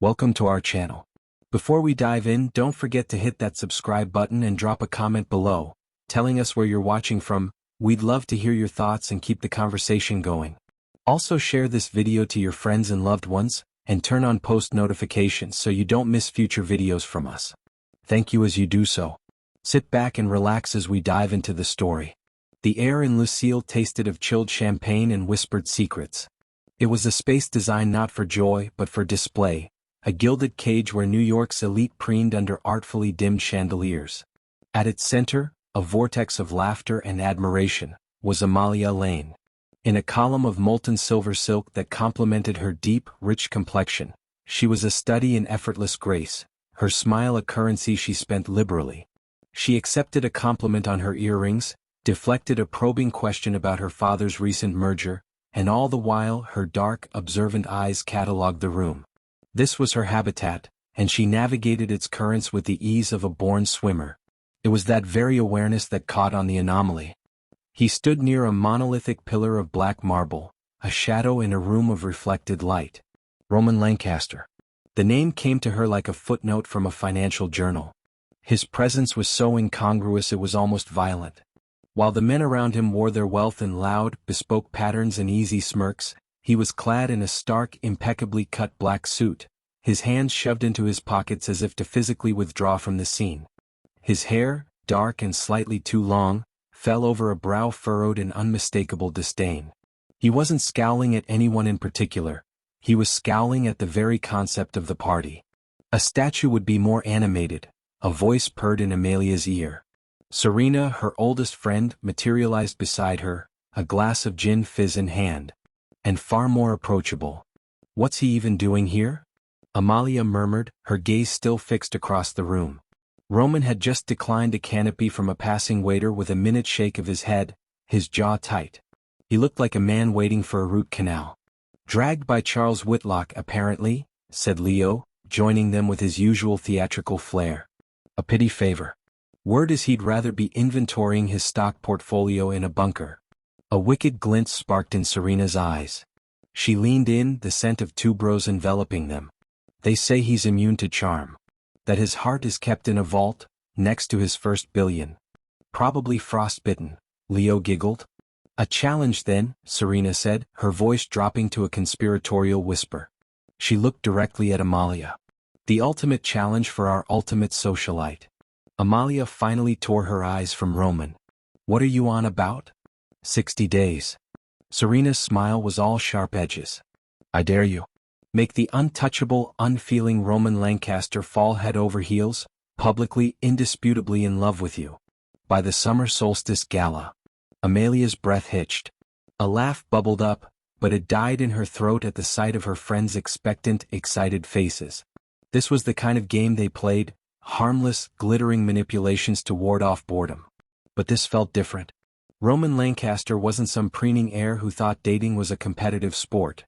Welcome to our channel. Before we dive in, don't forget to hit that subscribe button and drop a comment below, telling us where you're watching from. We'd love to hear your thoughts and keep the conversation going. Also share this video to your friends and loved ones, and turn on post notifications so you don't miss future videos from us. Thank you as you do so. Sit back and relax as we dive into the story. The air in Lucille tasted of chilled champagne and whispered secrets. It was a space designed not for joy but for display, a gilded cage where New York's elite preened under artfully dimmed chandeliers. At its center, a vortex of laughter and admiration, was Amalia Lane. In a column of molten silver silk that complemented her deep, rich complexion, she was a study in effortless grace, her smile a currency she spent liberally. She accepted a compliment on her earrings, deflected a probing question about her father's recent merger, and all the while her dark, observant eyes catalogued the room. This was her habitat, and she navigated its currents with the ease of a born swimmer. It was that very awareness that caught on the anomaly. He stood near a monolithic pillar of black marble, a shadow in a room of reflected light. Roman Lancaster. The name came to her like a footnote from a financial journal. His presence was so incongruous it was almost violent. While the men around him wore their wealth in loud, bespoke patterns and easy smirks, he was clad in a stark, impeccably cut black suit, his hands shoved into his pockets as if to physically withdraw from the scene. His hair, dark and slightly too long, fell over a brow furrowed in unmistakable disdain. He wasn't scowling at anyone in particular, he was scowling at the very concept of the party. A statue would be more animated, a voice purred in Amalia's ear. Serena, her oldest friend, materialized beside her, a glass of gin fizz in hand. And far more approachable. "What's he even doing here?" Amalia murmured, her gaze still fixed across the room. Roman had just declined a canopy from a passing waiter with a minute shake of his head, his jaw tight. He looked like a man waiting for a root canal. "Dragged by Charles Whitlock, apparently," said Leo, joining them with his usual theatrical flair. "A pity favor. Word is he'd rather be inventorying his stock portfolio in a bunker." A wicked glint sparked in Serena's eyes. She leaned in, the scent of tuberose enveloping them. "They say he's immune to charm. That his heart is kept in a vault, next to his first billion." "Probably frostbitten," Leo giggled. "A challenge then," Serena said, her voice dropping to a conspiratorial whisper. She looked directly at Amalia. "The ultimate challenge for our ultimate socialite." Amalia finally tore her eyes from Roman. "What are you on about?" 60 days. Serena's smile was all sharp edges. "I dare you. Make the untouchable, unfeeling Roman Lancaster fall head over heels, publicly, indisputably in love with you. By the summer solstice gala." Amalia's breath hitched. A laugh bubbled up, but it died in her throat at the sight of her friends' expectant, excited faces. This was the kind of game they played, harmless, glittering manipulations to ward off boredom. But this felt different. Roman Lancaster wasn't some preening heir who thought dating was a competitive sport.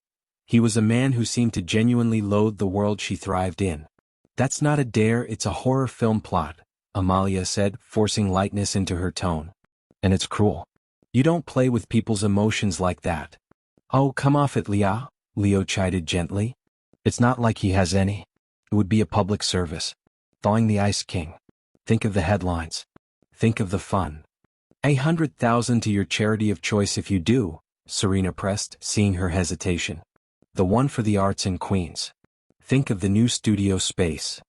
He was a man who seemed to genuinely loathe the world she thrived in. "That's not a dare, it's a horror film plot," Amalia said, forcing lightness into her tone. "And it's cruel. You don't play with people's emotions like that." "Oh, come off it, Leah," Leo chided gently. "It's not like he has any. It would be a public service. Thawing the Ice King. Think of the headlines. Think of the fun. 100,000 to your charity of choice if you do," Serena pressed, seeing her hesitation. "The one for the arts in Queens. Think of the new studio space."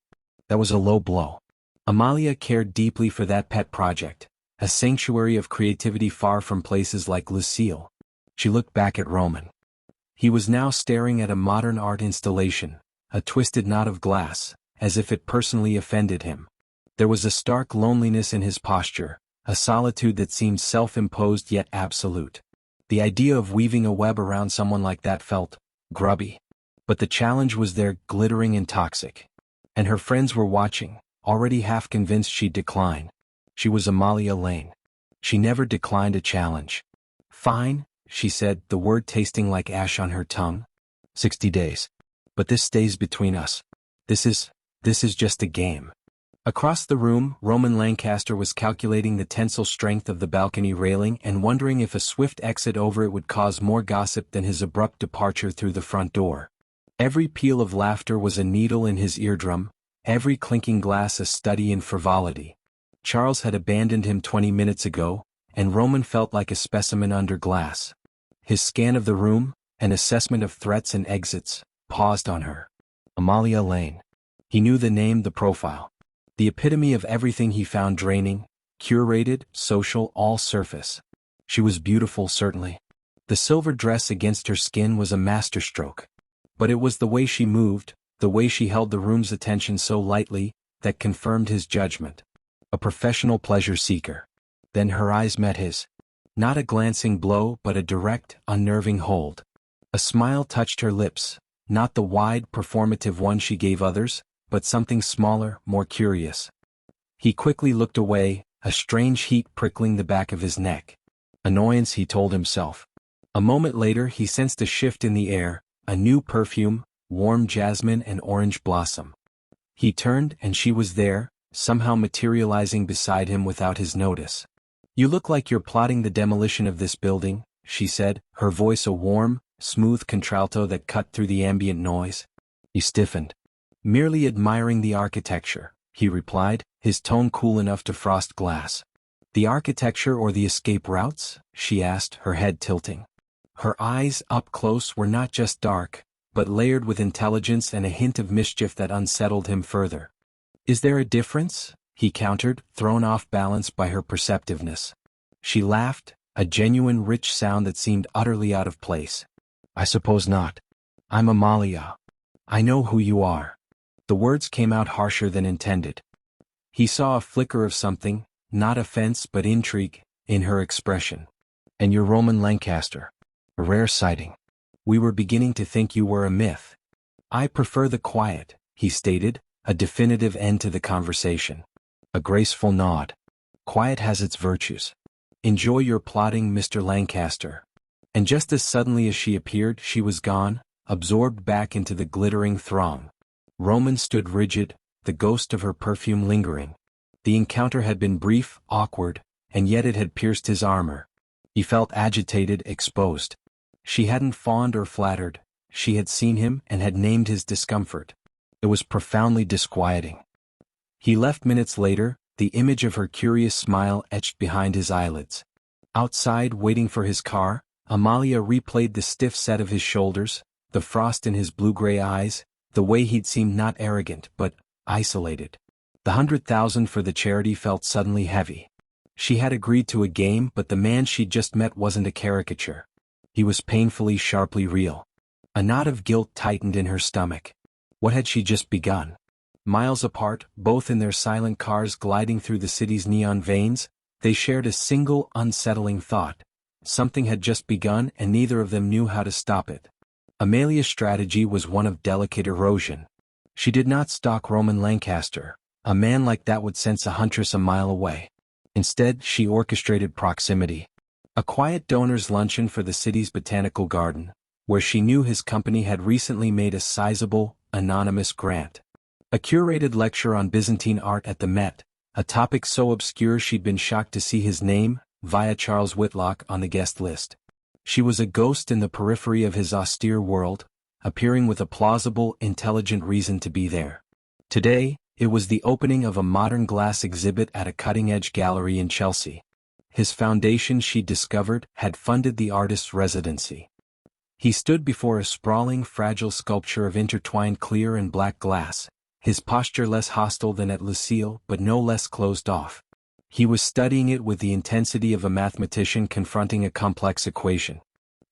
That was a low blow. Amalia cared deeply for that pet project, a sanctuary of creativity far from places like Lucille. She looked back at Roman. He was now staring at a modern art installation, a twisted knot of glass, as if it personally offended him. There was a stark loneliness in his posture, a solitude that seemed self-imposed yet absolute. The idea of weaving a web around someone like that felt grubby. But the challenge was there, glittering and toxic. And her friends were watching, already half convinced she'd decline. She was Amalia Lane. She never declined a challenge. "Fine," she said, the word tasting like ash on her tongue. 60 days. But this stays between us. This is just a game." Across the room, Roman Lancaster was calculating the tensile strength of the balcony railing and wondering if a swift exit over it would cause more gossip than his abrupt departure through the front door. Every peal of laughter was a needle in his eardrum, every clinking glass a study in frivolity. Charles had abandoned him 20 minutes ago, and Roman felt like a specimen under glass. His scan of the room, an assessment of threats and exits, paused on her. Amalia Lane. He knew the name, the profile. The epitome of everything he found draining, curated, social, all surface. She was beautiful, certainly. The silver dress against her skin was a masterstroke. But it was the way she moved, the way she held the room's attention so lightly, that confirmed his judgment. A professional pleasure seeker. Then her eyes met his. Not a glancing blow, but a direct, unnerving hold. A smile touched her lips, not the wide, performative one she gave others, but something smaller, more curious. He quickly looked away, a strange heat prickling the back of his neck. Annoyance, he told himself. A moment later he sensed a shift in the air, a new perfume, warm jasmine and orange blossom. He turned and she was there, somehow materializing beside him without his notice. "You look like you're plotting the demolition of this building," she said, her voice a warm, smooth contralto that cut through the ambient noise. He stiffened. "Merely admiring the architecture," he replied, his tone cool enough to frost glass. "The architecture or the escape routes?" she asked, her head tilting. Her eyes, up close, were not just dark, but layered with intelligence and a hint of mischief that unsettled him further. "Is there a difference?" he countered, thrown off balance by her perceptiveness. She laughed, a genuine rich sound that seemed utterly out of place. "I suppose not. I'm Amalia. I know who you are." The words came out harsher than intended. He saw a flicker of something, not offense but intrigue, in her expression. "And you're Roman Lancaster. A rare sighting. We were beginning to think you were a myth." "I prefer the quiet," he stated, a definitive end to the conversation. A graceful nod. "Quiet has its virtues. Enjoy your plotting, Mr. Lancaster." And just as suddenly as she appeared, she was gone, absorbed back into the glittering throng. Roman stood rigid, the ghost of her perfume lingering. The encounter had been brief, awkward, and yet it had pierced his armor. He felt agitated, exposed. She hadn't fawned or flattered, she had seen him and had named his discomfort. It was profoundly disquieting. He left minutes later, the image of her curious smile etched behind his eyelids. Outside, waiting for his car, Amalia replayed the stiff set of his shoulders, the frost in his blue-gray eyes, the way he'd seemed not arrogant but isolated. The 100,000 for the charity felt suddenly heavy. She had agreed to a game, but the man she'd just met wasn't a caricature. He was painfully, sharply real. A knot of guilt tightened in her stomach. What had she just begun? Miles apart, both in their silent cars gliding through the city's neon veins, they shared a single, unsettling thought. Something had just begun and neither of them knew how to stop it. Amalia's strategy was one of delicate erosion. She did not stalk Roman Lancaster. A man like that would sense a huntress a mile away. Instead, she orchestrated proximity. A quiet donor's luncheon for the city's botanical garden, where she knew his company had recently made a sizable, anonymous grant. A curated lecture on Byzantine art at the Met, a topic so obscure she'd been shocked to see his name, via Charles Whitlock, on the guest list. She was a ghost in the periphery of his austere world, appearing with a plausible, intelligent reason to be there. Today, it was the opening of a modern glass exhibit at a cutting-edge gallery in Chelsea. His foundation, she discovered, had funded the artist's residency. He stood before a sprawling, fragile sculpture of intertwined clear and black glass, his posture less hostile than at Lucille but no less closed off. He was studying it with the intensity of a mathematician confronting a complex equation.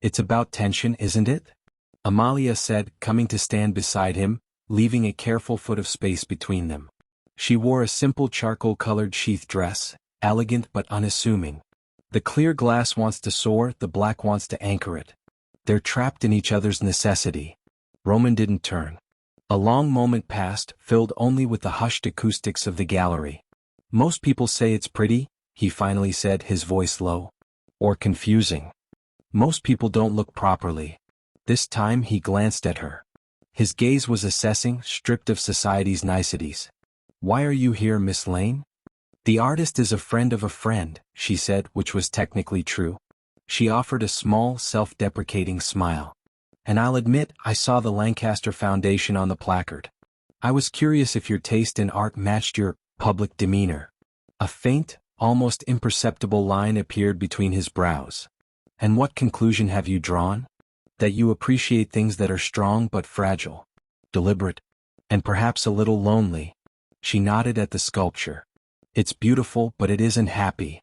"It's about tension, isn't it?" Amalia said, coming to stand beside him, leaving a careful foot of space between them. She wore a simple charcoal-colored sheath dress, elegant but unassuming. The clear glass wants to soar, the black wants to anchor it. They're trapped in each other's necessity. Roman didn't turn. A long moment passed, filled only with the hushed acoustics of the gallery. "Most people say it's pretty," he finally said, his voice low. "Or confusing. Most people don't look properly." This time he glanced at her. His gaze was assessing, stripped of society's niceties. "Why are you here, Miss Lane?" "The artist is a friend of a friend," she said, which was technically true. She offered a small, self-deprecating smile. And I'll admit, I saw the Lancaster Foundation on the placard. I was curious if your taste in art matched your public demeanor. A faint, almost imperceptible line appeared between his brows. And what conclusion have you drawn? That you appreciate things that are strong but fragile, deliberate, and perhaps a little lonely. She nodded at the sculpture. It's beautiful, but it isn't happy.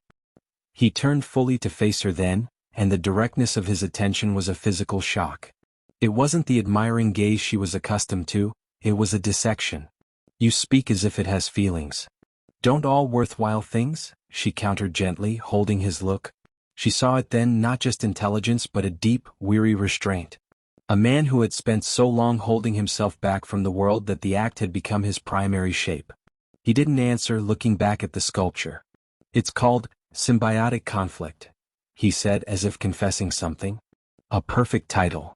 He turned fully to face her then, and the directness of his attention was a physical shock. It wasn't the admiring gaze she was accustomed to, it was a dissection. You speak as if it has feelings. Don't all worthwhile things? She countered gently, holding his look. She saw it then, not just intelligence but a deep, weary restraint. A man who had spent so long holding himself back from the world that the act had become his primary shape. He didn't answer, looking back at the sculpture. It's called Symbiotic Conflict, he said as if confessing something. A perfect title.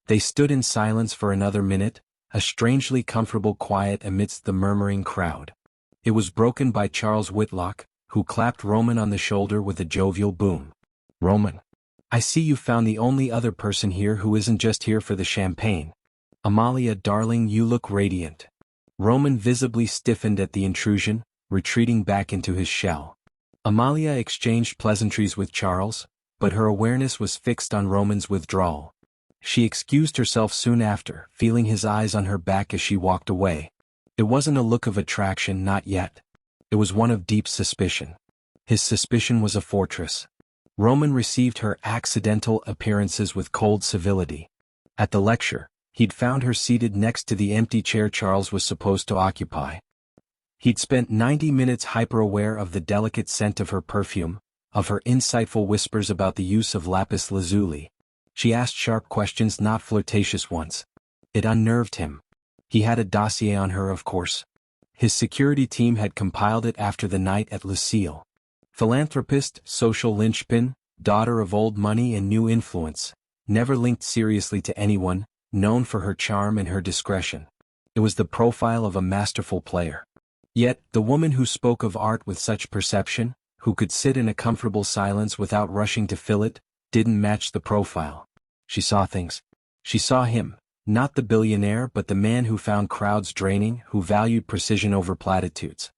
They stood in silence for another minute, a strangely comfortable quiet amidst the murmuring crowd. It was broken by Charles Whitlock, who clapped Roman on the shoulder with a jovial boom. Roman, I see you found the only other person here who isn't just here for the champagne. Amalia, darling, you look radiant. Roman visibly stiffened at the intrusion, retreating back into his shell. Amalia exchanged pleasantries with Charles, but her awareness was fixed on Roman's withdrawal. She excused herself soon after, feeling his eyes on her back as she walked away. It wasn't a look of attraction, not yet. It was one of deep suspicion. His suspicion was a fortress. Roman received her accidental appearances with cold civility. At the lecture, he'd found her seated next to the empty chair Charles was supposed to occupy. He'd spent 90 minutes hyper-aware of the delicate scent of her perfume, of her insightful whispers about the use of lapis lazuli. She asked sharp questions, not flirtatious ones. It unnerved him. He had a dossier on her, of course. His security team had compiled it after the night at Lucille. Philanthropist, social linchpin, daughter of old money and new influence, never linked seriously to anyone, known for her charm and her discretion. It was the profile of a masterful player. Yet, the woman who spoke of art with such perception, who could sit in a comfortable silence without rushing to fill it, didn't match the profile. She saw things. She saw him, not the billionaire but the man who found crowds draining, who valued precision over platitudes.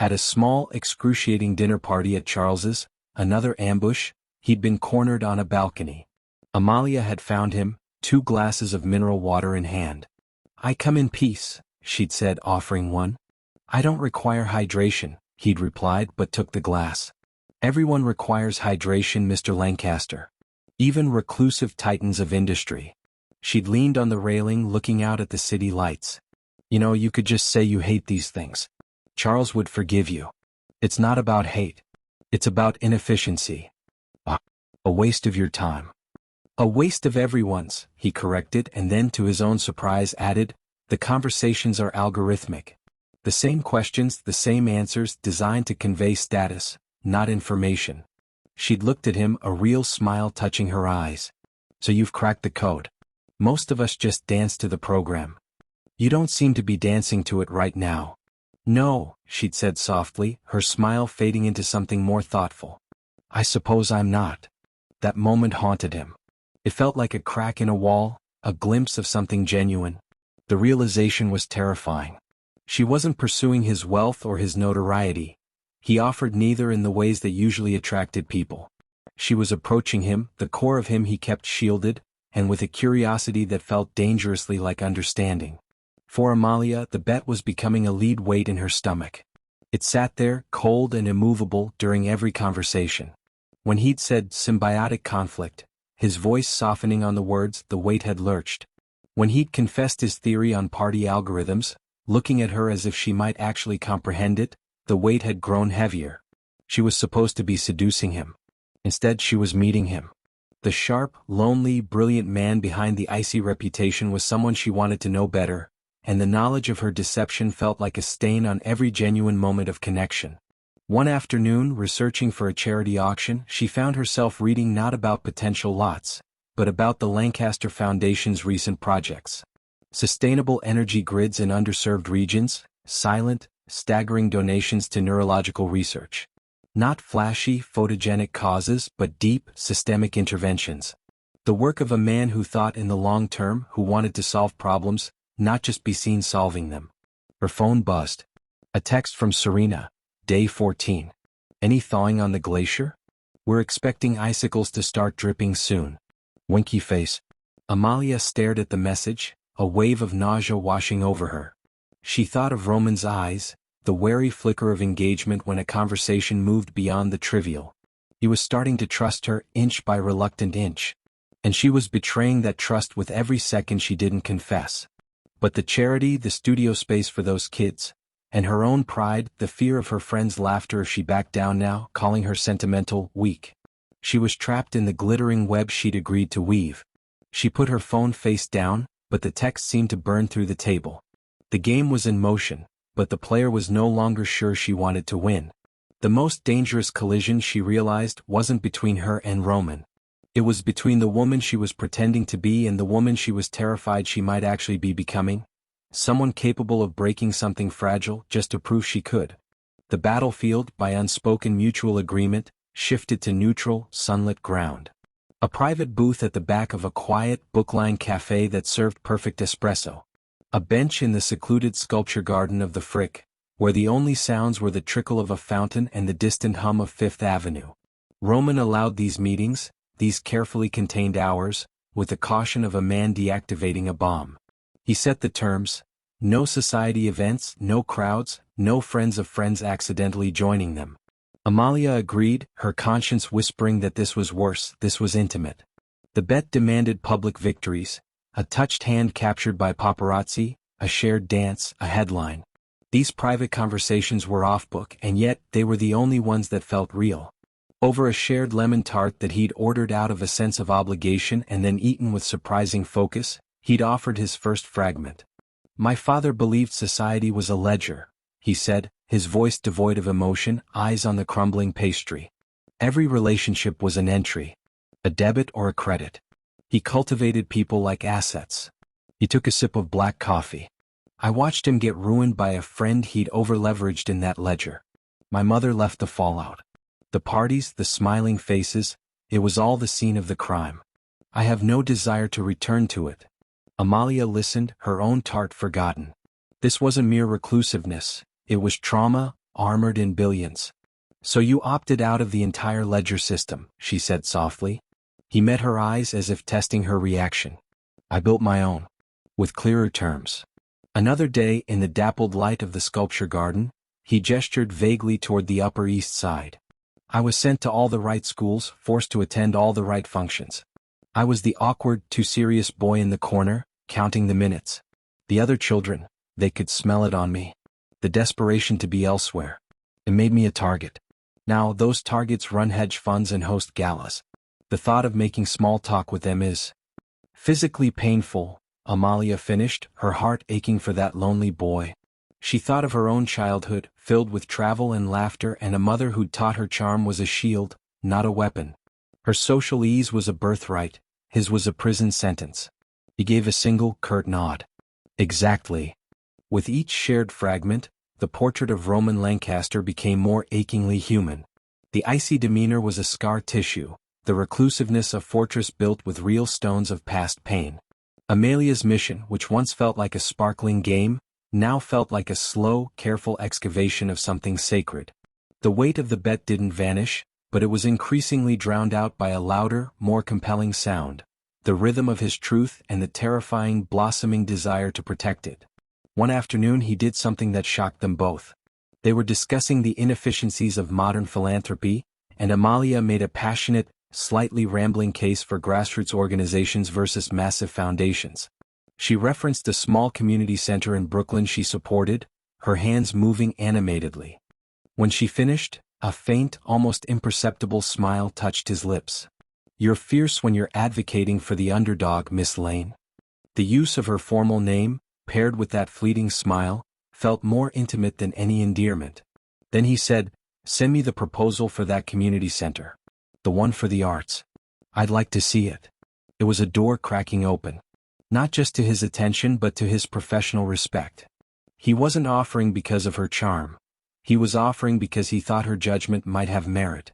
At a small, excruciating dinner party at Charles's, another ambush, he'd been cornered on a balcony. Amalia had found him, 2 glasses of mineral water in hand. I come in peace, she'd said, offering one. I don't require hydration, he'd replied, but took the glass. Everyone requires hydration, Mr. Lancaster. Even reclusive titans of industry. She'd leaned on the railing, looking out at the city lights. You know, you could just say you hate these things. Charles would forgive you. It's not about hate. It's about inefficiency. A waste of your time. A waste of everyone's, he corrected, and then to his own surprise added, the conversations are algorithmic. The same questions, the same answers, designed to convey status, not information. She'd looked at him, a real smile touching her eyes. So you've cracked the code. Most of us just dance to the program. You don't seem to be dancing to it right now. No, she'd said softly, her smile fading into something more thoughtful. I suppose I'm not. That moment haunted him. It felt like a crack in a wall, a glimpse of something genuine. The realization was terrifying. She wasn't pursuing his wealth or his notoriety. He offered neither in the ways that usually attracted people. She was approaching him, the core of him he kept shielded, and with a curiosity that felt dangerously like understanding. For Amalia, the bet was becoming a lead weight in her stomach. It sat there, cold and immovable, during every conversation. When he'd said symbiotic conflict, his voice softening on the words, the weight had lurched. When he'd confessed his theory on party algorithms, looking at her as if she might actually comprehend it, the weight had grown heavier. She was supposed to be seducing him. Instead, she was meeting him. The sharp, lonely, brilliant man behind the icy reputation was someone she wanted to know better, and the knowledge of her deception felt like a stain on every genuine moment of connection. One afternoon, researching for a charity auction, she found herself reading not about potential lots, but about the Lancaster Foundation's recent projects. Sustainable energy grids in underserved regions, silent, staggering donations to neurological research. Not flashy, photogenic causes, but deep, systemic interventions. The work of a man who thought in the long term, who wanted to solve problems, not just be seen solving them. Her phone buzzed. A text from Serena. Day 14. Any thawing on the glacier? We're expecting icicles to start dripping soon. Winky face. Amalia stared at the message, a wave of nausea washing over her. She thought of Roman's eyes, the wary flicker of engagement when a conversation moved beyond the trivial. He was starting to trust her inch by reluctant inch. And she was betraying that trust with every second she didn't confess. But the charity, the studio space for those kids, and her own pride, the fear of her friends' laughter if she backed down now, calling her sentimental, weak. She was trapped in the glittering web she'd agreed to weave. She put her phone face down, but the text seemed to burn through the table. The game was in motion, but the player was no longer sure she wanted to win. The most dangerous collision, she realized, wasn't between her and Roman. It was between the woman she was pretending to be and the woman she was terrified she might actually be becoming. Someone capable of breaking something fragile just to prove she could. The battlefield, by unspoken mutual agreement, shifted to neutral, sunlit ground. A private booth at the back of a quiet, book-lined cafe that served perfect espresso. A bench in the secluded sculpture garden of the Frick, where the only sounds were the trickle of a fountain and the distant hum of Fifth Avenue. Roman allowed these meetings, these carefully contained hours, with the caution of a man deactivating a bomb. He set the terms: no society events, no crowds, no friends of friends accidentally joining them. Amalia agreed, her conscience whispering that this was worse, this was intimate. The bet demanded public victories, a touched hand captured by paparazzi, a shared dance, a headline. These private conversations were off-book, and yet they were the only ones that felt real. Over a shared lemon tart that he'd ordered out of a sense of obligation and then eaten with surprising focus, he'd offered his first fragment. My father believed society was a ledger, he said, his voice devoid of emotion, eyes on the crumbling pastry. Every relationship was an entry, a debit or a credit. He cultivated people like assets. He took a sip of black coffee. I watched him get ruined by a friend he'd over-leveraged in that ledger. My mother left the fallout. The parties, the smiling faces, it was all the scene of the crime. I have no desire to return to it. Amalia listened, her own tart forgotten. This wasn't mere reclusiveness, it was trauma, armored in billions. So you opted out of the entire ledger system, she said softly. He met her eyes as if testing her reaction. I built my own. With clearer terms. Another day, in the dappled light of the sculpture garden, he gestured vaguely toward the Upper East Side. I was sent to all the right schools, forced to attend all the right functions. I was the awkward, too serious boy in the corner, counting the minutes. The other children, they could smell it on me. The desperation to be elsewhere. It made me a target. Now, those targets run hedge funds and host galas. The thought of making small talk with them is physically painful, Amalia finished, her heart aching for that lonely boy. She thought of her own childhood, filled with travel and laughter, and a mother who'd taught her charm was a shield, not a weapon. Her social ease was a birthright, his was a prison sentence. He gave a single, curt nod. Exactly. With each shared fragment, the portrait of Roman Lancaster became more achingly human. The icy demeanor was a scar tissue, the reclusiveness a fortress built with real stones of past pain. Amalia's mission, which once felt like a sparkling game, now felt like a slow, careful excavation of something sacred. The weight of the bet didn't vanish, but it was increasingly drowned out by a louder, more compelling sound, the rhythm of his truth and the terrifying, blossoming desire to protect it. One afternoon he did something that shocked them both. They were discussing the inefficiencies of modern philanthropy, and Amalia made a passionate, slightly rambling case for grassroots organizations versus massive foundations. She referenced a small community center in Brooklyn she supported, her hands moving animatedly. When she finished, a faint, almost imperceptible smile touched his lips. You're fierce when you're advocating for the underdog, Miss Lane. The use of her formal name, paired with that fleeting smile, felt more intimate than any endearment. Then he said, send me the proposal for that community center. The one for the arts. I'd like to see it. It was a door cracking open. Not just to his attention but to his professional respect. He wasn't offering because of her charm. He was offering because he thought her judgment might have merit.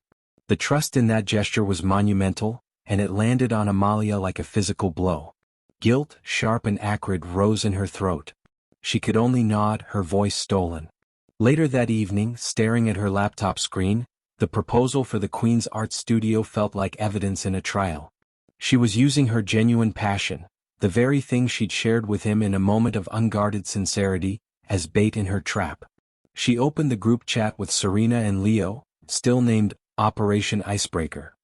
The trust in that gesture was monumental, and it landed on Amalia like a physical blow. Guilt, sharp and acrid, rose in her throat. She could only nod, her voice stolen. Later that evening, staring at her laptop screen, the proposal for the Queen's art studio felt like evidence in a trial. She was using her genuine passion, the very thing she'd shared with him in a moment of unguarded sincerity, as bait in her trap. She opened the group chat with Serena and Leo, still named Operation Icebreaker.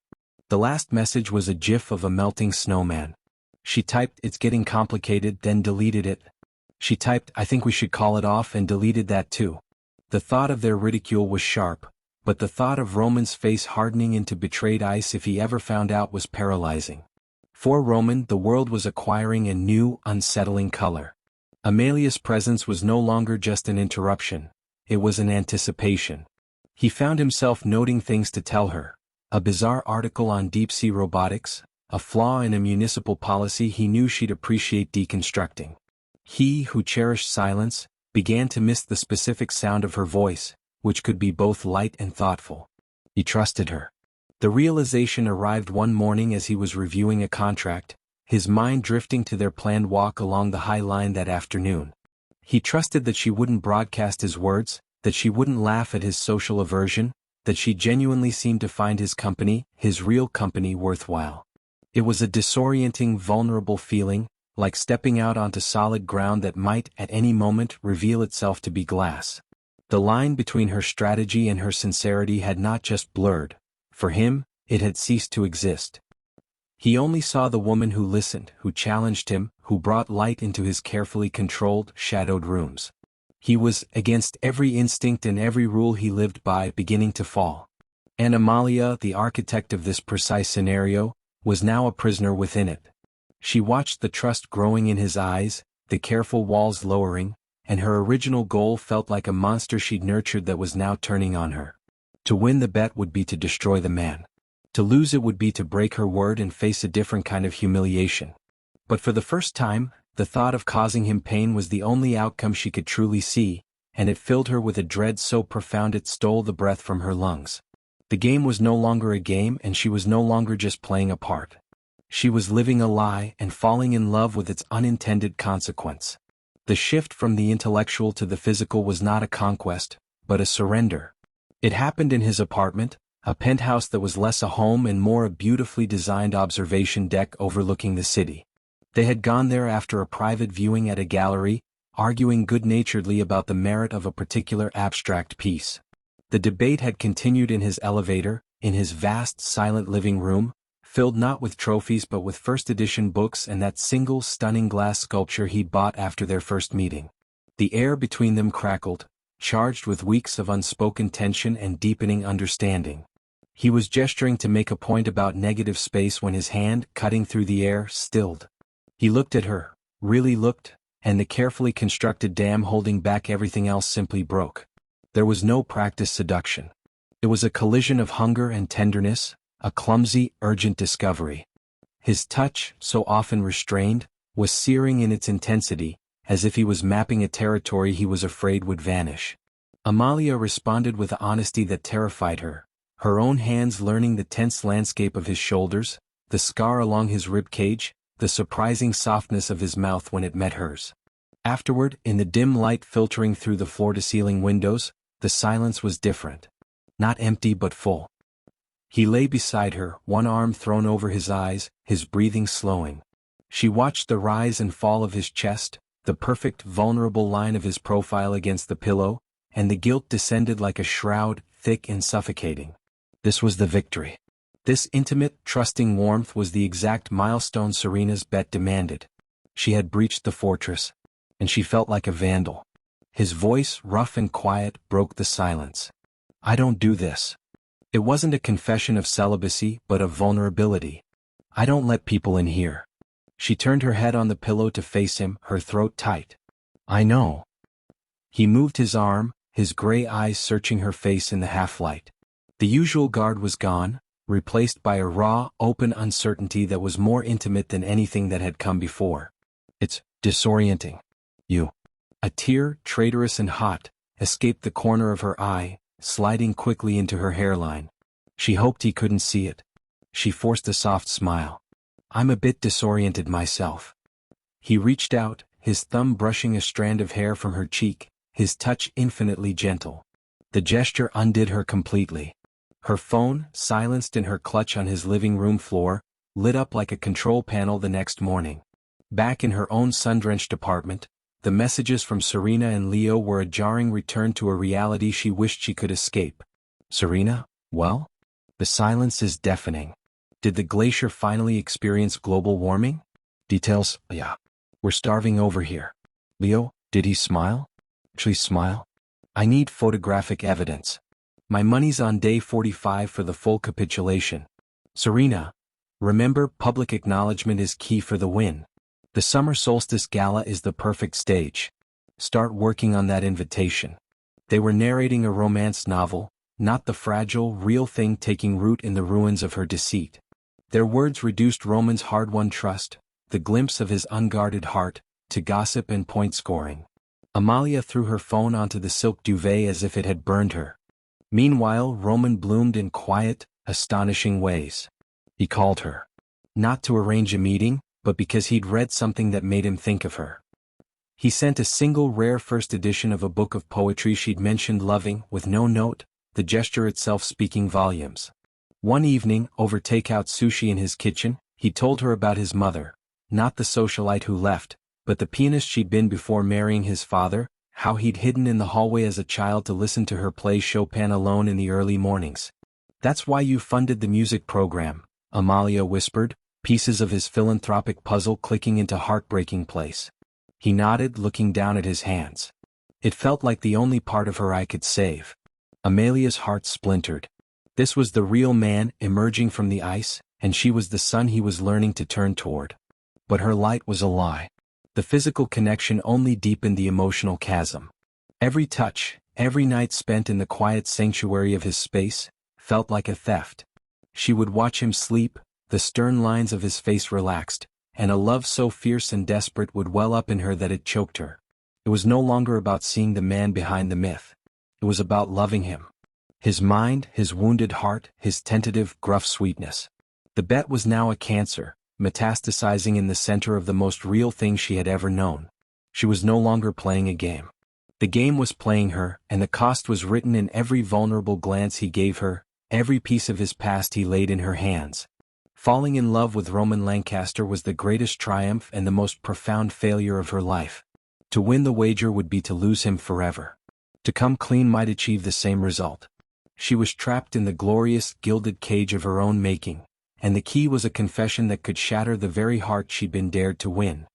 The last message was a gif of a melting snowman. She typed, "It's getting complicated," then deleted it. She typed, "I think we should call it off," and deleted that too. The thought of their ridicule was sharp, but the thought of Roman's face hardening into betrayed ice if he ever found out was paralyzing. For Roman, the world was acquiring a new, unsettling color. Amalia's presence was no longer just an interruption, it was an anticipation. He found himself noting things to tell her: a bizarre article on deep-sea robotics, a flaw in a municipal policy he knew she'd appreciate deconstructing. He, who cherished silence, began to miss the specific sound of her voice, which could be both light and thoughtful. He trusted her. The realization arrived one morning as he was reviewing a contract, his mind drifting to their planned walk along the High Line that afternoon. He trusted that she wouldn't broadcast his words, that she wouldn't laugh at his social aversion, that she genuinely seemed to find his company, his real company, worthwhile. It was a disorienting, vulnerable feeling, like stepping out onto solid ground that might, at any moment, reveal itself to be glass. The line between her strategy and her sincerity had not just blurred. For him, it had ceased to exist. He only saw the woman who listened, who challenged him, who brought light into his carefully controlled, shadowed rooms. He was, against every instinct and every rule he lived by, beginning to fall. And Amalia, the architect of this precise scenario, was now a prisoner within it. She watched the trust growing in his eyes, the careful walls lowering, and her original goal felt like a monster she'd nurtured that was now turning on her. To win the bet would be to destroy the man. To lose it would be to break her word and face a different kind of humiliation. But for the first time, the thought of causing him pain was the only outcome she could truly see, and it filled her with a dread so profound it stole the breath from her lungs. The game was no longer a game, and she was no longer just playing a part. She was living a lie and falling in love with its unintended consequence. The shift from the intellectual to the physical was not a conquest, but a surrender. It happened in his apartment, a penthouse that was less a home and more a beautifully designed observation deck overlooking the city. They had gone there after a private viewing at a gallery, arguing good-naturedly about the merit of a particular abstract piece. The debate had continued in his elevator, in his vast, silent living room, filled not with trophies but with first-edition books and that single stunning glass sculpture he'd bought after their first meeting. The air between them crackled, charged with weeks of unspoken tension and deepening understanding. He was gesturing to make a point about negative space when his hand, cutting through the air, stilled. He looked at her, really looked, and the carefully constructed dam holding back everything else simply broke. There was no practiced seduction. It was a collision of hunger and tenderness, a clumsy, urgent discovery. His touch, so often restrained, was searing in its intensity, as if he was mapping a territory he was afraid would vanish. Amalia responded with an honesty that terrified her, her own hands learning the tense landscape of his shoulders, the scar along his ribcage, the surprising softness of his mouth when it met hers. Afterward, in the dim light filtering through the floor-to-ceiling windows, the silence was different. Not empty but full. He lay beside her, one arm thrown over his eyes, his breathing slowing. She watched the rise and fall of his chest, the perfect, vulnerable line of his profile against the pillow, and the guilt descended like a shroud, thick and suffocating. This was the victory. This intimate, trusting warmth was the exact milestone Serena's bet demanded. She had breached the fortress, and she felt like a vandal. His voice, rough and quiet, broke the silence. "I don't do this." It wasn't a confession of celibacy, but of vulnerability. "I don't let people in here." She turned her head on the pillow to face him, her throat tight. "I know." He moved his arm, his gray eyes searching her face in the half-light. The usual guard was gone, replaced by a raw, open uncertainty that was more intimate than anything that had come before. "It's disorienting. You." A tear, traitorous and hot, escaped the corner of her eye, sliding quickly into her hairline. She hoped he couldn't see it. She forced a soft smile. I'm a bit disoriented myself. He reached out, his thumb brushing a strand of hair from her cheek, his touch infinitely gentle. The gesture undid her completely. Her phone, silenced in her clutch on his living room floor, lit up like a control panel the next morning. Back in her own sun-drenched apartment, the messages from Serena and Leo were a jarring return to a reality she wished she could escape. Serena, well? The silence is deafening. Did the glacier finally experience global warming? Details, yeah. We're starving over here. Leo, did he smile? Actually smile? I need photographic evidence. My money's on day 45 for the full capitulation. Serena, remember, public acknowledgement is key for the win. The summer solstice gala is the perfect stage. Start working on that invitation. They were narrating a romance novel, not the fragile, real thing taking root in the ruins of her deceit. Their words reduced Roman's hard-won trust, the glimpse of his unguarded heart, to gossip and point-scoring. Amalia threw her phone onto the silk duvet as if it had burned her. Meanwhile, Roman bloomed in quiet, astonishing ways. He called her. Not to arrange a meeting, but because he'd read something that made him think of her. He sent a single rare first edition of a book of poetry she'd mentioned loving, with no note, the gesture itself speaking volumes. One evening, over takeout sushi in his kitchen, he told her about his mother, not the socialite who left, but the pianist she'd been before marrying his father, how he'd hidden in the hallway as a child to listen to her play Chopin alone in the early mornings. That's why you funded the music program, Amalia whispered, pieces of his philanthropic puzzle clicking into heartbreaking place. He nodded, looking down at his hands. It felt like the only part of her I could save. Amalia's heart splintered. This was the real man emerging from the ice, and she was the sun he was learning to turn toward. But her light was a lie. The physical connection only deepened the emotional chasm. Every touch, every night spent in the quiet sanctuary of his space, felt like a theft. She would watch him sleep, the stern lines of his face relaxed, and a love so fierce and desperate would well up in her that it choked her. It was no longer about seeing the man behind the myth. It was about loving him. His mind, his wounded heart, his tentative, gruff sweetness. The bet was now a cancer, metastasizing in the center of the most real thing she had ever known. She was no longer playing a game. The game was playing her, and the cost was written in every vulnerable glance he gave her, every piece of his past he laid in her hands. Falling in love with Roman Lancaster was the greatest triumph and the most profound failure of her life. To win the wager would be to lose him forever. To come clean might achieve the same result. She was trapped in the glorious, gilded cage of her own making, and the key was a confession that could shatter the very heart she'd been dared to win.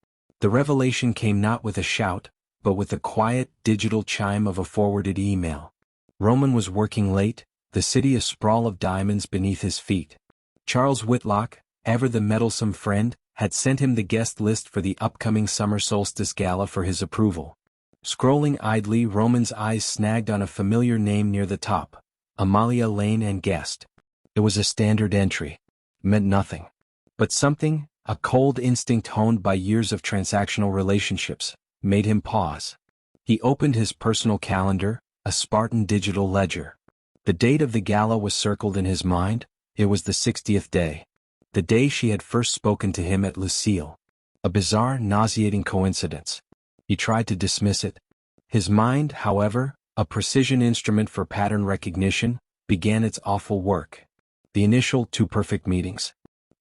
The revelation came not with a shout, but with the quiet, digital chime of a forwarded email. Roman was working late, the city a sprawl of diamonds beneath his feet. Charles Whitlock, ever the meddlesome friend, had sent him the guest list for the upcoming summer solstice gala for his approval. Scrolling idly, Roman's eyes snagged on a familiar name near the top, Amalia Lane and guest. It was a standard entry. Meant nothing. But something, a cold instinct honed by years of transactional relationships, made him pause. He opened his personal calendar, a Spartan digital ledger. The date of the gala was circled in his mind. It was the 60th day. The day she had first spoken to him at Lucille. A bizarre, nauseating coincidence. He tried to dismiss it. His mind, however, a precision instrument for pattern recognition, began its awful work. The initial 2 perfect meetings.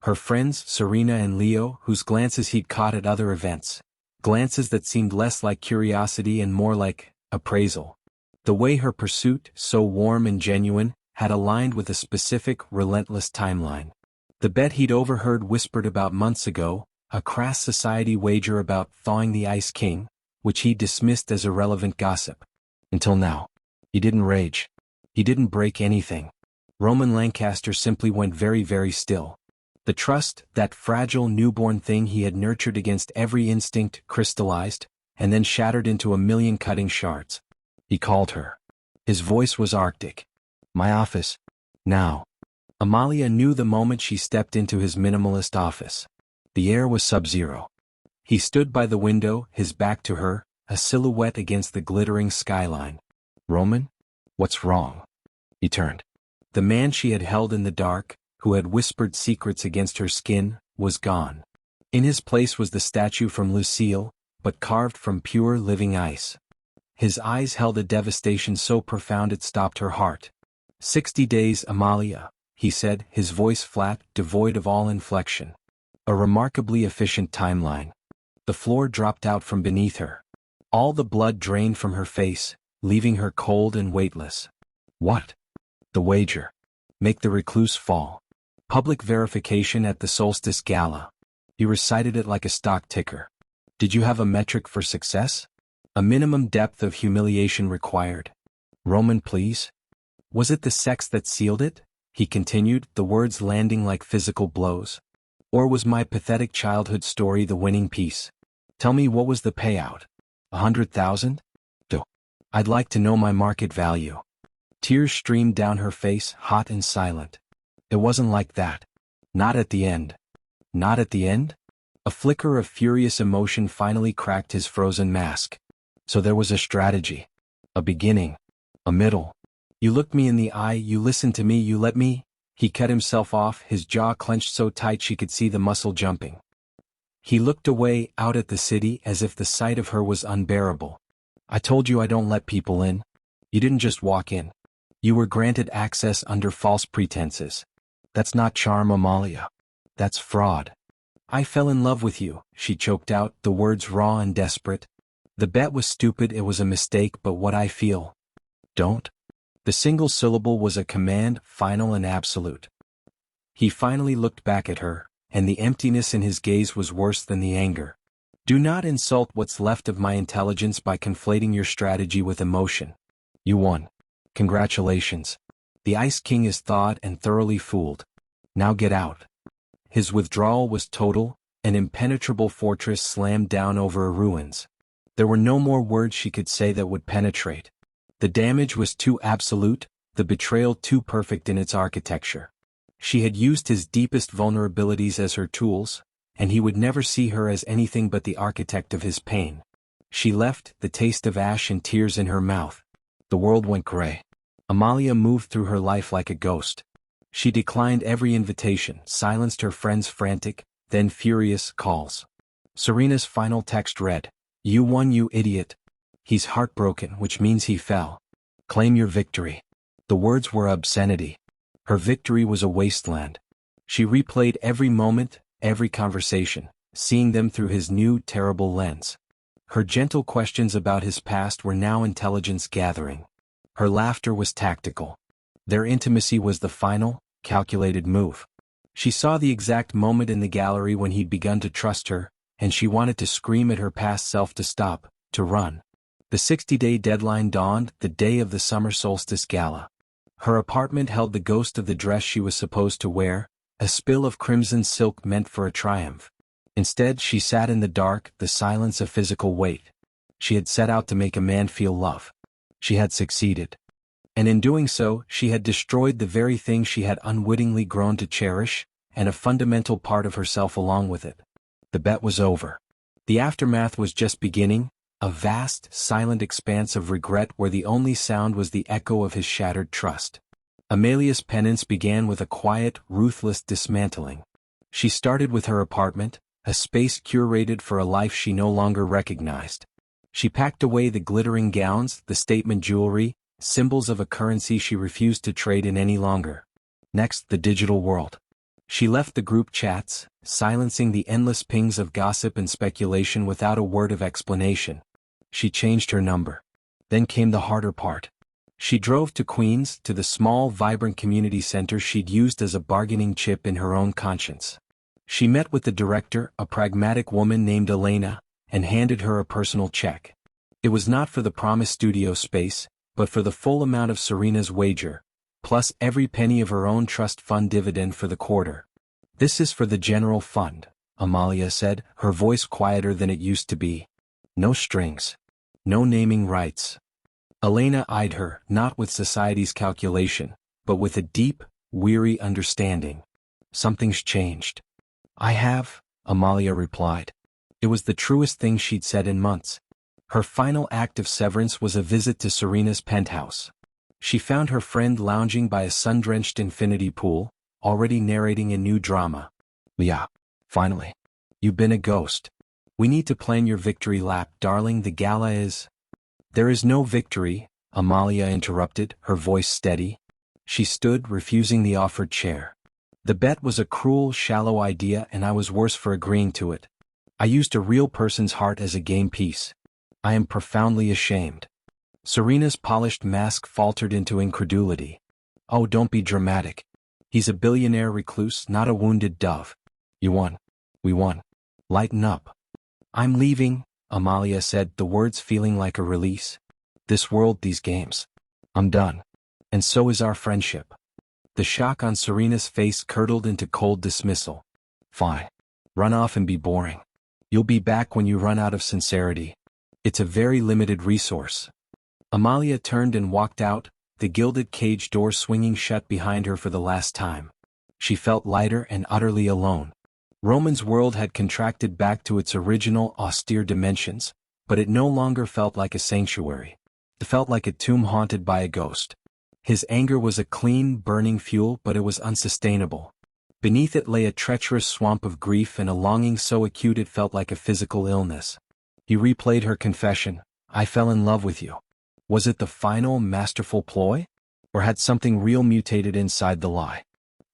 Her friends, Serena and Leo, whose glances he'd caught at other events. Glances that seemed less like curiosity and more like appraisal. The way her pursuit, so warm and genuine, had aligned with a specific, relentless timeline. The bet he'd overheard whispered about months ago, a crass society wager about thawing the Ice King, which he dismissed as irrelevant gossip. Until now. He didn't rage. He didn't break anything. Roman Lancaster simply went very, very still. The trust, that fragile newborn thing he had nurtured against every instinct, crystallized, and then shattered into a million cutting shards. He called her. His voice was arctic. My office. Now. Amalia knew the moment she stepped into his minimalist office. The air was sub-zero. He stood by the window, his back to her, a silhouette against the glittering skyline. Roman? What's wrong? He turned. The man she had held in the dark, who had whispered secrets against her skin, was gone. In his place was the statue from Lucille, but carved from pure living ice. His eyes held a devastation so profound it stopped her heart. 60 days, Amalia, he said, his voice flat, devoid of all inflection. A remarkably efficient timeline. The floor dropped out from beneath her. All the blood drained from her face, leaving her cold and weightless. What? The wager. Make the recluse fall. Public verification at the Solstice Gala. He recited it like a stock ticker. Did you have a metric for success? A minimum depth of humiliation required. Roman, please? Was it the sex that sealed it? He continued, the words landing like physical blows. Or was my pathetic childhood story the winning piece? Tell me, what was the payout? 100,000? I'd like to know my market value. Tears streamed down her face, hot and silent. It wasn't like that. Not at the end. Not at the end? A flicker of furious emotion finally cracked his frozen mask. So there was a strategy. A beginning. A middle. You looked me in the eye, you listened to me, you let me. He cut himself off, his jaw clenched so tight she could see the muscle jumping. He looked away, out at the city, as if the sight of her was unbearable. I told you I don't let people in. You didn't just walk in. You were granted access under false pretenses. That's not charm, Amalia. That's fraud. I fell in love with you, she choked out, the words raw and desperate. The bet was stupid, it was a mistake, but what I feel. Don't. The single syllable was a command, final and absolute. He finally looked back at her, and the emptiness in his gaze was worse than the anger. Do not insult what's left of my intelligence by conflating your strategy with emotion. You won. Congratulations. The Ice King is thawed and thoroughly fooled. Now get out. His withdrawal was total, an impenetrable fortress slammed down over her ruins. There were no more words she could say that would penetrate. The damage was too absolute, the betrayal too perfect in its architecture. She had used his deepest vulnerabilities as her tools, and he would never see her as anything but the architect of his pain. She left, the taste of ash and tears in her mouth. The world went gray. Amalia moved through her life like a ghost. She declined every invitation, silenced her friends' frantic, then furious calls. Serena's final text read, "You won, you idiot." He's heartbroken, which means he fell. Claim your victory. The words were obscenity. Her victory was a wasteland. She replayed every moment, every conversation, seeing them through his new, terrible lens. Her gentle questions about his past were now intelligence gathering. Her laughter was tactical. Their intimacy was the final, calculated move. She saw the exact moment in the gallery when he'd begun to trust her, and she wanted to scream at her past self to stop, to run. The 60-day deadline dawned, the day of the summer solstice gala. Her apartment held the ghost of the dress she was supposed to wear, a spill of crimson silk meant for a triumph. Instead, she sat in the dark, the silence of physical weight. She had set out to make a man feel love. She had succeeded. And in doing so, she had destroyed the very thing she had unwittingly grown to cherish, and a fundamental part of herself along with it. The bet was over. The aftermath was just beginning, a vast, silent expanse of regret where the only sound was the echo of his shattered trust. Amalia's penance began with a quiet, ruthless dismantling. She started with her apartment, a space curated for a life she no longer recognized. She packed away the glittering gowns, the statement jewelry, symbols of a currency she refused to trade in any longer. Next, the digital world. She left the group chats, silencing the endless pings of gossip and speculation without a word of explanation. She changed her number. Then came the harder part. She drove to Queens, to the small, vibrant community center she'd used as a bargaining chip in her own conscience. She met with the director, a pragmatic woman named Elena, and handed her a personal check. It was not for the promised studio space, but for the full amount of Serena's wager, plus every penny of her own trust fund dividend for the quarter. "This is for the general fund," Amalia said, her voice quieter than it used to be. "No strings. No naming rights." Elena eyed her, not with society's calculation, but with a deep, weary understanding. "Something's changed." "I have," Amalia replied. It was the truest thing she'd said in months. Her final act of severance was a visit to Serena's penthouse. She found her friend lounging by a sun-drenched infinity pool, already narrating a new drama. Yeah, finally. You've been a ghost. We need to plan your victory lap, darling. The gala is... There is no victory, Amalia interrupted, her voice steady. She stood, refusing the offered chair. The bet was a cruel, shallow idea, and I was worse for agreeing to it. I used a real person's heart as a game piece. I am profoundly ashamed. Serena's polished mask faltered into incredulity. Oh, don't be dramatic. He's a billionaire recluse, not a wounded dove. You won. We won. Lighten up. I'm leaving, Amalia said, the words feeling like a release. This world, these games. I'm done. And so is our friendship. The shock on Serena's face curdled into cold dismissal. Fine. Run off and be boring. You'll be back when you run out of sincerity. It's a very limited resource. Amalia turned and walked out, the gilded cage door swinging shut behind her for the last time. She felt lighter and utterly alone. Roman's world had contracted back to its original austere dimensions, but it no longer felt like a sanctuary. It felt like a tomb haunted by a ghost. His anger was a clean, burning fuel, but it was unsustainable. Beneath it lay a treacherous swamp of grief and a longing so acute it felt like a physical illness. He replayed her confession. I fell in love with you. Was it the final, masterful ploy? Or had something real mutated inside the lie?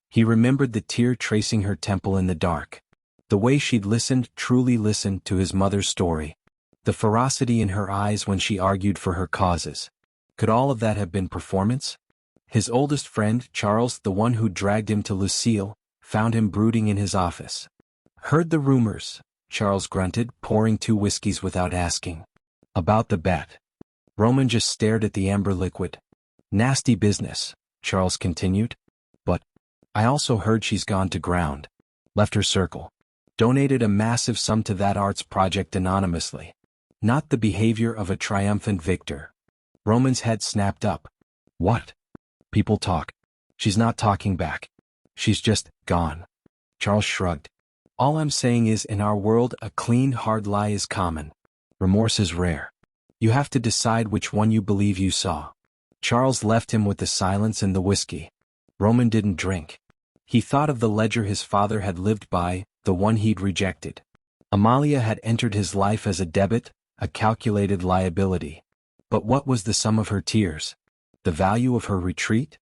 He remembered the tear tracing her temple in the dark. The way she'd listened, truly listened, to his mother's story. The ferocity in her eyes when she argued for her causes. Could all of that have been performance? His oldest friend, Charles, the one who dragged him to Lucille, found him brooding in his office. Heard the rumors, Charles grunted, pouring 2 whiskeys without asking. About the bet. Roman just stared at the amber liquid. Nasty business, Charles continued. But I also heard she's gone to ground. Left her circle. Donated a massive sum to that arts project anonymously. Not the behavior of a triumphant victor. Roman's head snapped up. What? People talk. She's not talking back. She's just gone. Charles shrugged. All I'm saying is, in our world, a clean, hard lie is common. Remorse is rare. You have to decide which one you believe you saw. Charles left him with the silence and the whiskey. Roman didn't drink. He thought of the ledger his father had lived by, the one he'd rejected. Amalia had entered his life as a debit, a calculated liability. But what was the sum of her tears? The value of her retreat?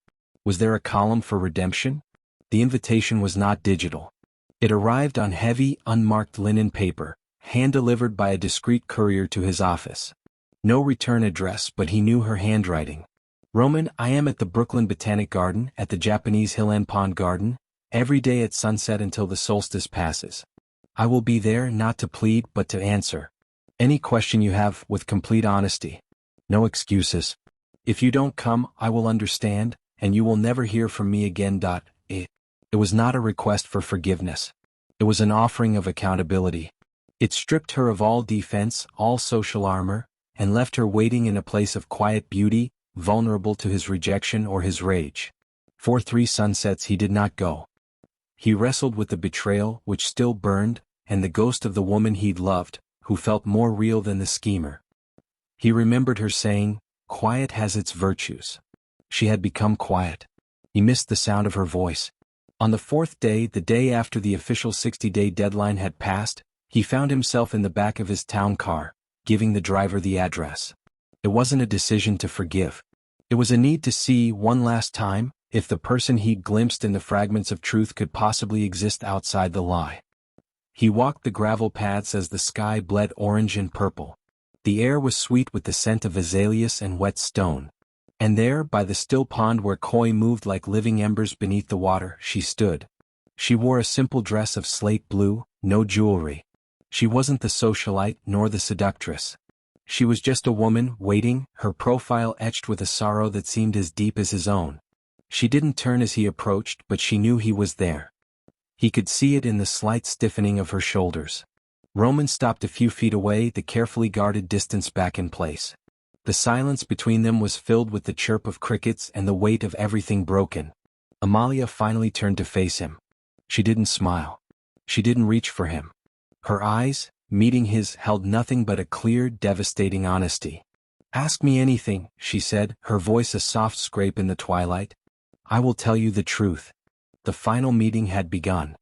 Was there a column for redemption? The invitation was not digital. It arrived on heavy, unmarked linen paper, hand-delivered by a discreet courier to his office. No return address, but he knew her handwriting. Roman, I am at the Brooklyn Botanic Garden, at the Japanese Hill and Pond Garden, every day at sunset until the solstice passes. I will be there not to plead but to answer. Any question you have, with complete honesty. No excuses. If you don't come, I will understand, and you will never hear from me again. It was not a request for forgiveness. It was an offering of accountability. It stripped her of all defense, all social armor, and left her waiting in a place of quiet beauty, vulnerable to his rejection or his rage. For 3 sunsets he did not go. He wrestled with the betrayal, which still burned, and the ghost of the woman he'd loved, who felt more real than the schemer. He remembered her saying, "Quiet has its virtues." She had become quiet. He missed the sound of her voice. On the 4th day, the day after the official 60-day deadline had passed, he found himself in the back of his town car, giving the driver the address. It wasn't a decision to forgive. It was a need to see, one last time, if the person he'd glimpsed in the fragments of truth could possibly exist outside the lie. He walked the gravel paths as the sky bled orange and purple. The air was sweet with the scent of azaleas and wet stone. And there, by the still pond where koi moved like living embers beneath the water, she stood. She wore a simple dress of slate blue, no jewelry. She wasn't the socialite nor the seductress. She was just a woman, waiting, her profile etched with a sorrow that seemed as deep as his own. She didn't turn as he approached, but she knew he was there. He could see it in the slight stiffening of her shoulders. Roman stopped a few feet away, the carefully guarded distance back in place. The silence between them was filled with the chirp of crickets and the weight of everything broken. Amalia finally turned to face him. She didn't smile. She didn't reach for him. Her eyes, meeting his, held nothing but a clear, devastating honesty. "Ask me anything," she said, her voice a soft scrape in the twilight. "I will tell you the truth." The final meeting had begun.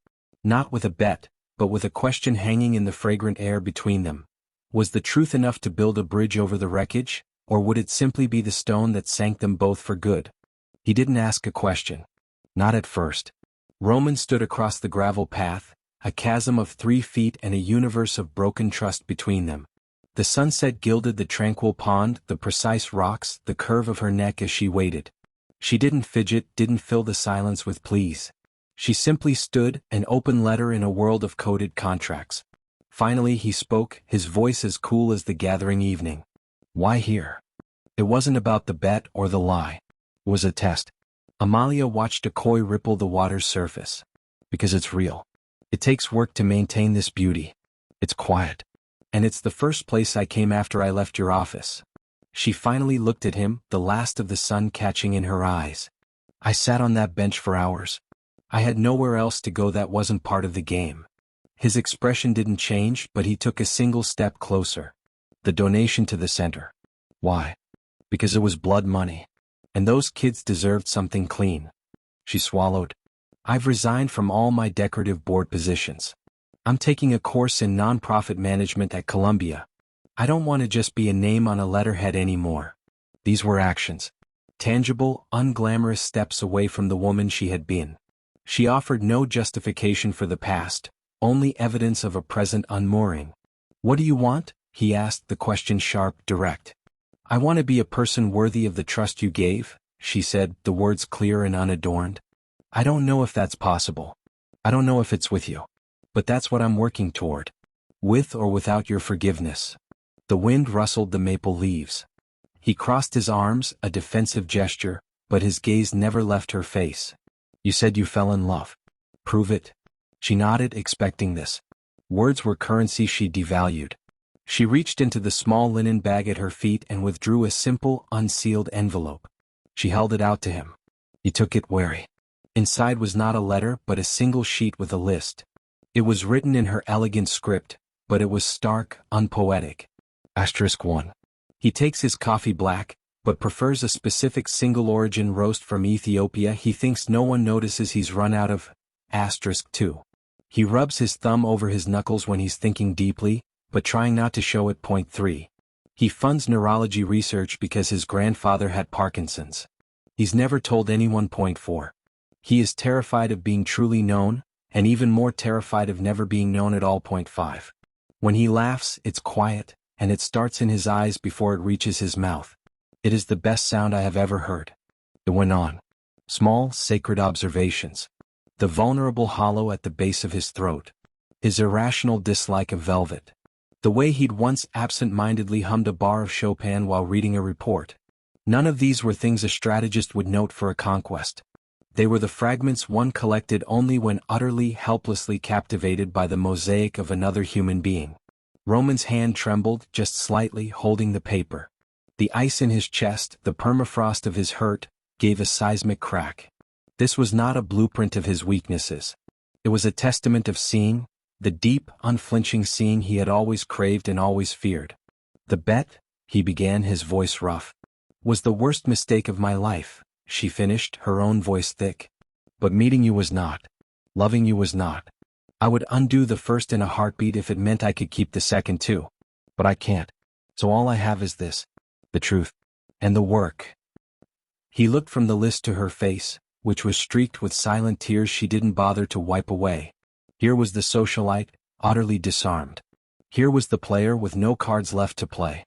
Not with a bet, but with a question hanging in the fragrant air between them. Was the truth enough to build a bridge over the wreckage, or would it simply be the stone that sank them both for good? He didn't ask a question. Not at first. Roman stood across the gravel path, a chasm of 3 feet and a universe of broken trust between them. The sunset gilded the tranquil pond, the precise rocks, the curve of her neck as she waited. She didn't fidget, didn't fill the silence with pleas. She simply stood, an open letter in a world of coded contracts. Finally he spoke, his voice as cool as the gathering evening. Why here? It wasn't about the bet or the lie. It was a test. Amalia watched a koi ripple the water's surface. Because it's real. It takes work to maintain this beauty. It's quiet. And it's the first place I came after I left your office. She finally looked at him, the last of the sun catching in her eyes. I sat on that bench for hours. I had nowhere else to go that wasn't part of the game. His expression didn't change, but he took a single step closer. The donation to the center. Why? Because it was blood money. And those kids deserved something clean. She swallowed. I've resigned from all my decorative board positions. I'm taking a course in nonprofit management at Columbia. I don't want to just be a name on a letterhead anymore. These were actions. Tangible, unglamorous steps away from the woman she had been. She offered no justification for the past, only evidence of a present unmooring. What do you want? He asked, the question sharp, direct. I want to be a person worthy of the trust you gave, she said, the words clear and unadorned. I don't know if that's possible. I don't know if it's with you. But that's what I'm working toward. With or without your forgiveness. The wind rustled the maple leaves. He crossed his arms, a defensive gesture, but his gaze never left her face. You said you fell in love. Prove it. She nodded, expecting this. Words were currency she devalued. She reached into the small linen bag at her feet and withdrew a simple, unsealed envelope. She held it out to him. He took it wary. Inside was not a letter but a single sheet with a list. It was written in her elegant script, but it was stark, unpoetic. *1. He takes his coffee black, but prefers a specific single-origin roast from Ethiopia. He thinks no one notices he's run out of *2. He rubs his thumb over his knuckles when he's thinking deeply, but trying not to show it. 3. He funds neurology research because his grandfather had Parkinson's. He's never told anyone. 4. He is terrified of being truly known, and even more terrified of never being known at all. 5. When he laughs, it's quiet, and it starts in his eyes before it reaches his mouth. It is the best sound I have ever heard. It went on. Small, sacred observations. The vulnerable hollow at the base of his throat. His irrational dislike of velvet. The way he'd once absent-mindedly hummed a bar of Chopin while reading a report. None of these were things a strategist would note for a conquest. They were the fragments one collected only when utterly, helplessly captivated by the mosaic of another human being. Roman's hand trembled, just slightly, holding the paper. The ice in his chest, the permafrost of his hurt, gave a seismic crack. This was not a blueprint of his weaknesses. It was a testament of seeing, the deep, unflinching seeing he had always craved and always feared. The bet, he began, his voice rough, was the worst mistake of my life, she finished, her own voice thick. But meeting you was not. Loving you was not. I would undo the first in a heartbeat if it meant I could keep the second too. But I can't. So all I have is this. The truth. And the work. He looked from the list to her face, which was streaked with silent tears she didn't bother to wipe away. Here was the socialite, utterly disarmed. Here was the player with no cards left to play.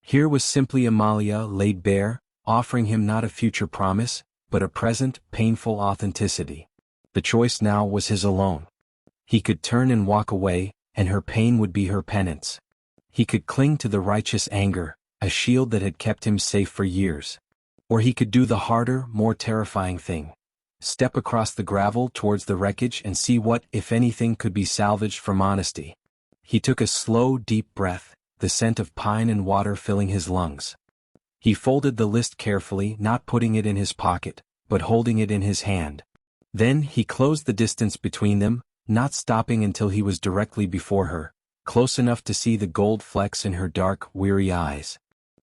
Here was simply Amalia, laid bare, offering him not a future promise, but a present, painful authenticity. The choice now was his alone. He could turn and walk away, and her pain would be her penance. He could cling to the righteous anger, a shield that had kept him safe for years. Or he could do the harder, more terrifying thing. Step across the gravel towards the wreckage and see what, if anything, could be salvaged from honesty. He took a slow, deep breath, the scent of pine and water filling his lungs. He folded the list carefully, not putting it in his pocket, but holding it in his hand. Then he closed the distance between them, not stopping until he was directly before her, close enough to see the gold flecks in her dark, weary eyes.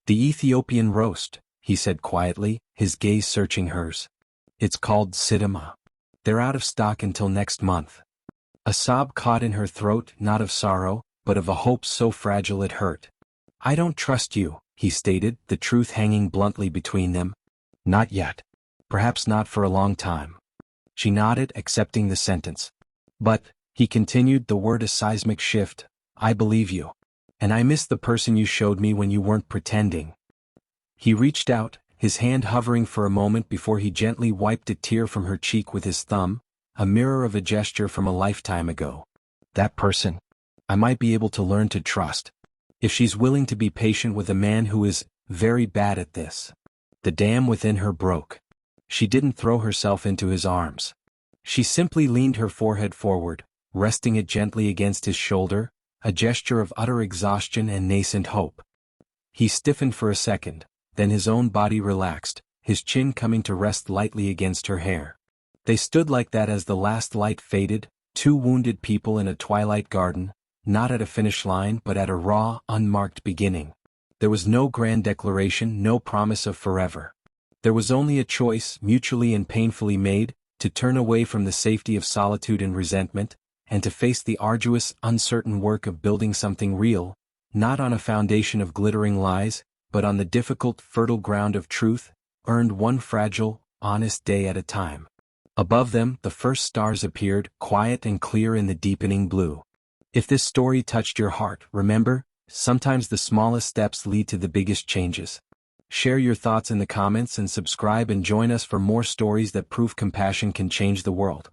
The Ethiopian roast, he said quietly, his gaze searching hers. It's called sidima. They're out of stock until next month. A sob caught in her throat, not of sorrow, but of a hope so fragile it hurt. I don't trust you, he stated, the truth hanging bluntly between them. Not yet. Perhaps not for a long time. She nodded, accepting the sentence. But, he continued, the word a seismic shift, I believe you. And I miss the person you showed me when you weren't pretending. He reached out, his hand hovering for a moment before he gently wiped a tear from her cheek with his thumb, a mirror of a gesture from a lifetime ago. That person? I might be able to learn to trust. If she's willing to be patient with a man who is very bad at this. The dam within her broke. She didn't throw herself into his arms. She simply leaned her forehead forward, resting it gently against his shoulder, a gesture of utter exhaustion and nascent hope. He stiffened for a second, then his own body relaxed, his chin coming to rest lightly against her hair. They stood like that as the last light faded, two wounded people in a twilight garden, not at a finish line but at a raw, unmarked beginning. There was no grand declaration, no promise of forever. There was only a choice, mutually and painfully made, to turn away from the safety of solitude and resentment, and to face the arduous, uncertain work of building something real, not on a foundation of glittering lies, but on the difficult, fertile ground of truth, earned one fragile, honest day at a time. Above them, the first stars appeared, quiet and clear in the deepening blue. If this story touched your heart, remember, sometimes the smallest steps lead to the biggest changes. Share your thoughts in the comments and subscribe and join us for more stories that prove compassion can change the world.